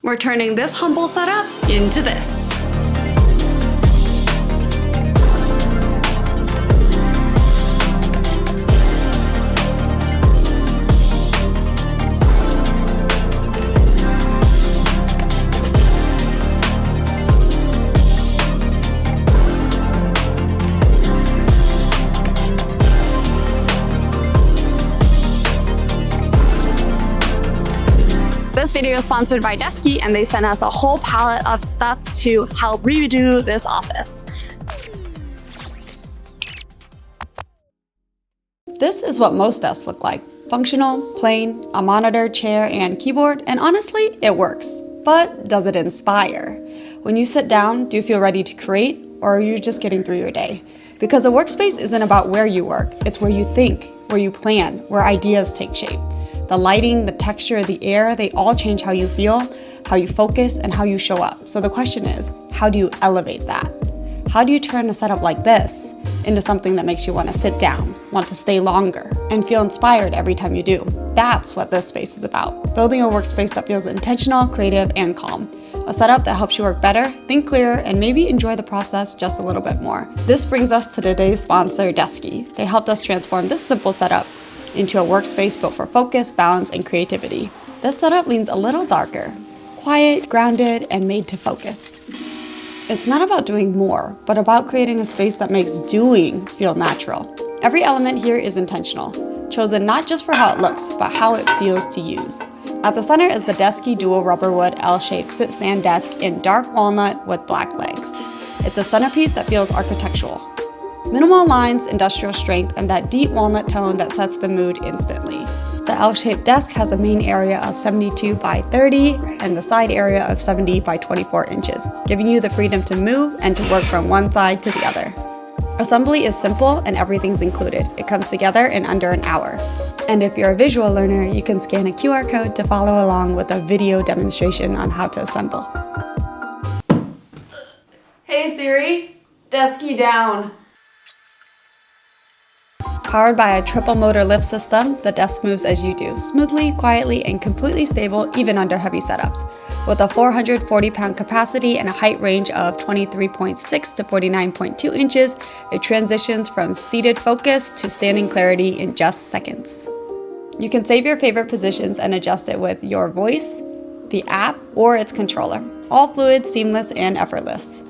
We're turning this humble setup into this. This video is sponsored by Desky, and they sent us a whole palette of stuff to help redo this office. This is what most desks look like. Functional, plain, a monitor, chair, and keyboard, and honestly, it works. But does it inspire? When you sit down, do you feel ready to create, or are you just getting through your day? Because a workspace isn't about where you work, it's where you think, where you plan, where ideas take shape. The lighting, the texture, the air, they all change how you feel, how you focus, and how you show up. So the question is, how do you elevate that? How do you turn a setup like this into something that makes you want to sit down, want to stay longer, and feel inspired every time you do? That's what this space is about. Building a workspace that feels intentional, creative, and calm. A setup that helps you work better, think clearer, and maybe enjoy the process just a little bit more. This brings us to today's sponsor, Desky. They helped us transform this simple setup into a workspace built for focus, balance, and creativity. This setup leans a little darker, quiet, grounded, and made to focus. It's not about doing more, but about creating a space that makes doing feel natural. Every element here is intentional, chosen not just for how it looks, but how it feels to use. At the center is the Desky Dual Rubberwood L-shaped sit-stand desk in dark walnut with black legs. It's a centerpiece that feels architectural. Minimal lines, industrial strength, and that deep walnut tone that sets the mood instantly. The L-shaped desk has a main area of 72 by 30 and the side area of 70 by 24 inches, giving you the freedom to move and to work from one side to the other. Assembly is simple and everything's included. It comes together in under an hour. And if you're a visual learner, you can scan a QR code to follow along with a video demonstration on how to assemble. Hey Siri, Desky down. Powered by a triple motor lift system, the desk moves as you do, smoothly, quietly, and completely stable even under heavy setups. With a 440-pound capacity and a height range of 23.6 to 49.2 inches, it transitions from seated focus to standing clarity in just seconds. You can save your favorite positions and adjust it with your voice, the app, or its controller. All fluid, seamless, and effortless.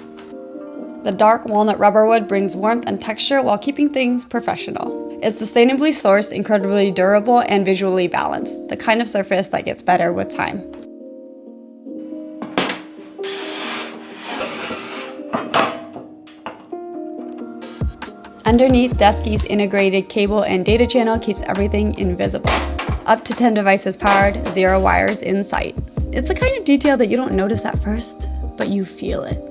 The dark walnut rubberwood brings warmth and texture while keeping things professional. It's sustainably sourced, incredibly durable, and visually balanced, the kind of surface that gets better with time. Underneath, Desky's integrated cable and data channel keeps everything invisible. Up to 10 devices powered, 0 wires in sight. It's the kind of detail that you don't notice at first, but you feel it.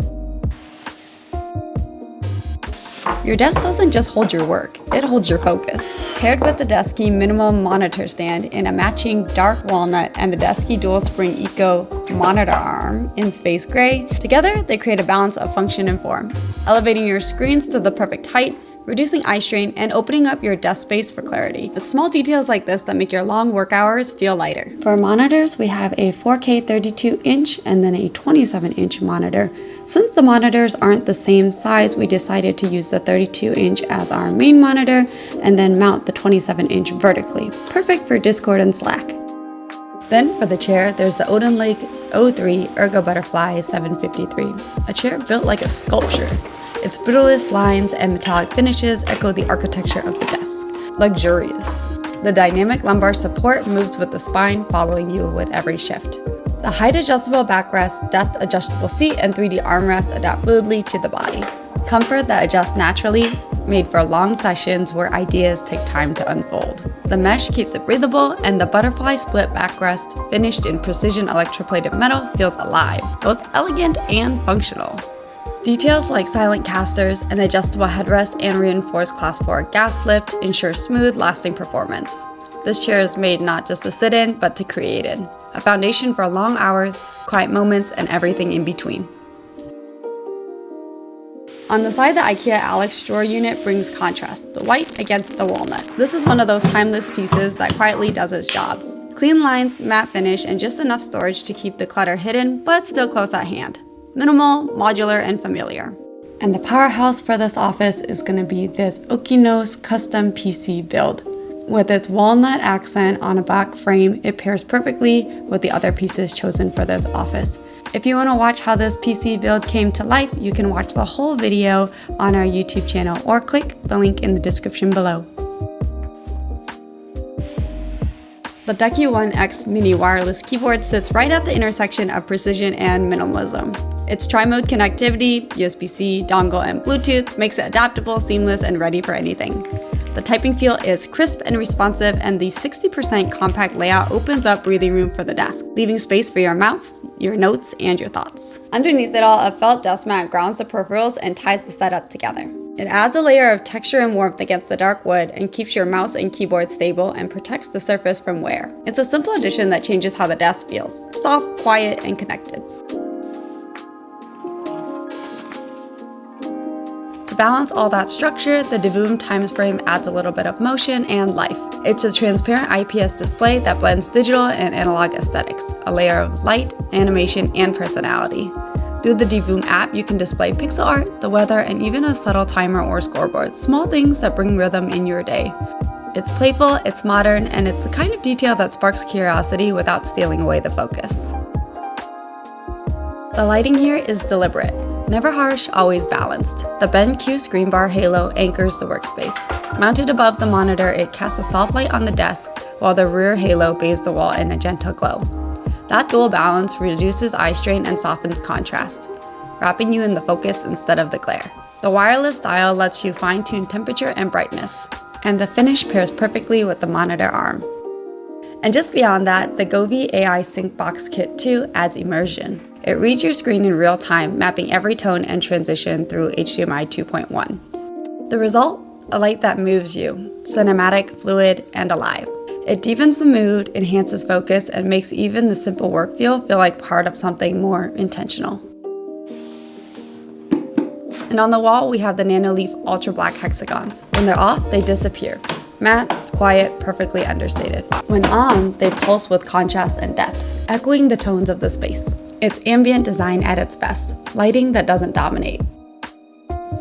Your desk doesn't just hold your work, it holds your focus. Paired with the Desky minimum monitor stand in a matching dark walnut and the Desky Dual Spring Eco monitor arm in space gray, together they create a balance of function and form, elevating your screens to the perfect height, reducing eye strain, and opening up your desk space for clarity. It's small details like this that make your long work hours feel lighter. For monitors, we have a 4K 32-inch and then a 27-inch monitor. Since the monitors aren't the same size, we decided to use the 32-inch as our main monitor and then mount the 27-inch vertically, perfect for Discord and Slack. Then for the chair, there's the Odin Lake O3 Ergo Butterfly 753, a chair built like a sculpture. Its brutalist lines and metallic finishes echo the architecture of the desk. Luxurious. The dynamic lumbar support moves with the spine following you with every shift. The height-adjustable backrest, depth-adjustable seat, and 3D armrest adapt fluidly to the body. Comfort that adjusts naturally, made for long sessions where ideas take time to unfold. The mesh keeps it breathable, and the butterfly split backrest, finished in precision electroplated metal, feels alive, both elegant and functional. Details like silent casters, an adjustable headrest, and reinforced Class 4 gas lift ensure smooth, lasting performance. This chair is made not just to sit in, but to create in. A foundation for long hours, quiet moments, and everything in between. On the side, the IKEA Alex drawer unit brings contrast, the white against the walnut. This is one of those timeless pieces that quietly does its job. Clean lines, matte finish, and just enough storage to keep the clutter hidden but still close at hand. Minimal, modular, and familiar. And the powerhouse for this office is going to be this Okinos custom PC build. With its walnut accent on a black frame, it pairs perfectly with the other pieces chosen for this office. If you want to watch how this PC build came to life, you can watch the whole video on our YouTube channel or click the link in the description below. The Deku One X Mini wireless keyboard sits right at the intersection of precision and minimalism. Its tri-mode connectivity, USB-C, dongle, and Bluetooth makes it adaptable, seamless, and ready for anything. The typing feel is crisp and responsive, and the 60% compact layout opens up breathing room for the desk, leaving space for your mouse, your notes, and your thoughts. Underneath it all, a felt desk mat grounds the peripherals and ties the setup together. It adds a layer of texture and warmth against the dark wood and keeps your mouse and keyboard stable and protects the surface from wear. It's a simple addition that changes how the desk feels: soft, quiet, and connected. To balance all that structure, the Divoom Times Frame adds a little bit of motion and life. It's a transparent IPS display that blends digital and analog aesthetics, a layer of light, animation, and personality. Through the Divoom app, you can display pixel art, the weather, and even a subtle timer or scoreboard, small things that bring rhythm in your day. It's playful, it's modern, and it's the kind of detail that sparks curiosity without stealing away the focus. The lighting here is deliberate. Never harsh, always balanced. The BenQ screen bar halo anchors the workspace. Mounted above the monitor, it casts a soft light on the desk, while the rear halo bathes the wall in a gentle glow. That dual balance reduces eye strain and softens contrast, wrapping you in the focus instead of the glare. The wireless dial lets you fine-tune temperature and brightness, and the finish pairs perfectly with the monitor arm. And just beyond that, the Govee AI Sync Box Kit 2 adds immersion. It reads your screen in real time, mapping every tone and transition through HDMI 2.1. The result? A light that moves you, cinematic, fluid, and alive. It deepens the mood, enhances focus, and makes even the simple work feel like part of something more intentional. And on the wall, we have the Nanoleaf Ultra Black hexagons. When they're off, they disappear. Matte, quiet, perfectly understated. When on, they pulse with contrast and depth, echoing the tones of the space. It's ambient design at its best, lighting that doesn't dominate.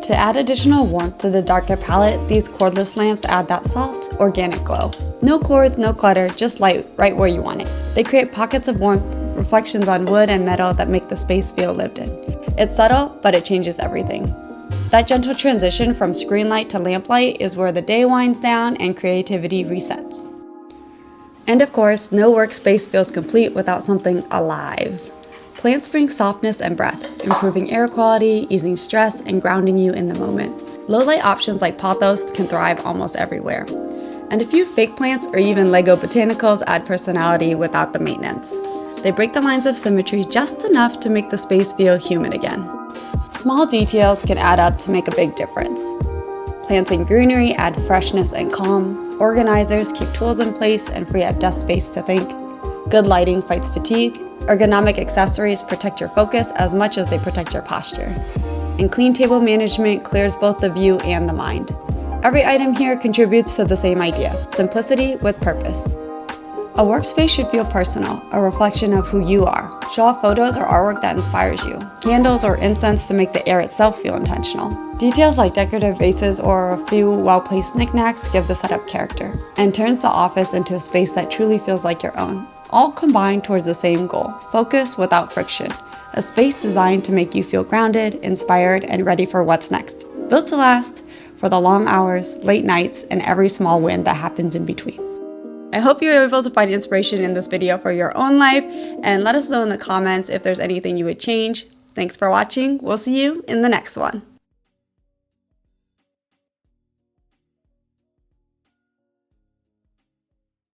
To add additional warmth to the darker palette, these cordless lamps add that soft, organic glow. No cords, no clutter, just light right where you want it. They create pockets of warmth, reflections on wood and metal that make the space feel lived in. It's subtle, but it changes everything. That gentle transition from screen light to lamplight is where the day winds down and creativity resets. And of course, no workspace feels complete without something alive. Plants bring softness and breath, improving air quality, easing stress, and grounding you in the moment. Low-light options like pothos can thrive almost everywhere. And a few fake plants or even Lego botanicals add personality without the maintenance. They break the lines of symmetry just enough to make the space feel human again. Small details can add up to make a big difference. Plants and greenery add freshness and calm. Organizers keep tools in place and free up desk space to think. Good lighting fights fatigue. Ergonomic accessories protect your focus as much as they protect your posture. And clean table management clears both the view and the mind. Every item here contributes to the same idea: simplicity with purpose. A workspace should feel personal, a reflection of who you are. Show off photos or artwork that inspires you. Candles or incense to make the air itself feel intentional. Details like decorative vases or a few well-placed knickknacks give the setup character, and turns the office into a space that truly feels like your own. All combined towards the same goal: focus without friction. A space designed to make you feel grounded, inspired, and ready for what's next. Built to last, for the long hours, late nights, and every small win that happens in between. I hope you were able to find inspiration in this video for your own life, and let us know in the comments if there's anything you would change. Thanks for watching. We'll see you in the next one.